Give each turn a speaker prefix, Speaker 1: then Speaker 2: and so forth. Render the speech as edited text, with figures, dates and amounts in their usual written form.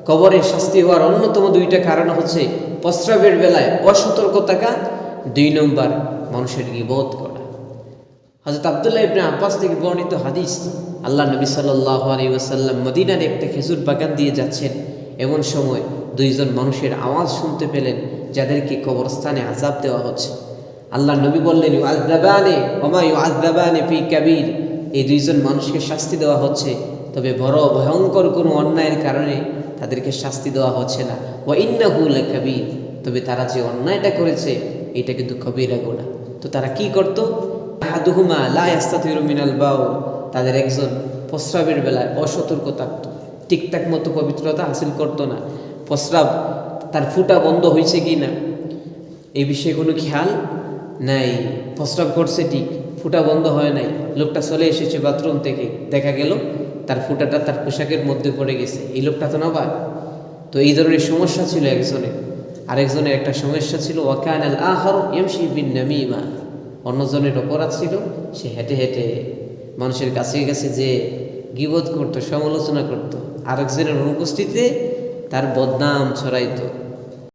Speaker 1: কবরের শাস্তি হওয়ার অন্যতম দুইটা কারণ হচ্ছে প্রস্রাবের বেলায় অসতর্ক থাকা, 2 নম্বর মানুষের গীবত করা। হযরত আব্দুল্লাহ ইবনে আব্বাস থেকে বর্ণিত হাদিস, আল্লাহ নবী সাল্লাল্লাহু আলাইহি ওয়াসাল্লাম মদিনার একটা খেজুর বাগান দিয়ে যাচ্ছেন, এমন সময় 2 জন মানুষের আওয়াজ শুনতে পেলেন যাদেরকে কবরস্থানে আযাব দেওয়া হচ্ছে। আল্লাহ নবী বললেন, ইউআযাবানি ওয়া মা ইউআযাবানি ফি কাবীর, এই 2 জন মানুষকে শাস্তি দেওয়া হচ্ছে, তবে বড় ভয়ঙ্কর কোনো অন্যায়ের কারণে তাদেরকে শাস্তি দেওয়া হচ্ছে না। ওয়া ইন্নাহু লাকাবীর, তবে তারা যে অন্যায়টা করেছে এটা কিন্তু কবিরা গুনাহ। তো তারা কি করত? আহাদুহুমা লা ইস্তাতিরু মিনাল বাউল, তাদের একজন প্রস্রাবের বেলায় অসতর্ক থাকত, ঠিকঠাক মতো পবিত্রতা হাসিল করতো না, প্রস্রাব তার ফুটা বন্ধ হয়েছে কি না এই বিষয়ে কোনো খেয়াল নাই। প্রস্রাব করছে ঠিক, ফুটা বন্ধ হয় নাই, লোকটা চলে এসেছে বাথরুম থেকে, দেখা গেল তার ফুটাটা তার পোশাকের মধ্যে পড়ে গেছে, এই লোকটা তো নাবাক। তো এই ধরনের সমস্যা ছিল একজনের। আরেকজনের একটা সমস্যা ছিল ওয়াকানাল আখারু ইয়ামশি বিন নামিমা, অন্যজনের অপরাধ ছিল সে হেঁটে হেঁটে মানুষের কাছে কাছে যে গীবত করতো, সমালোচনা করতো, আরেকজনের অনুপস্থিতিতে তার বদনাম ছড়াইতো।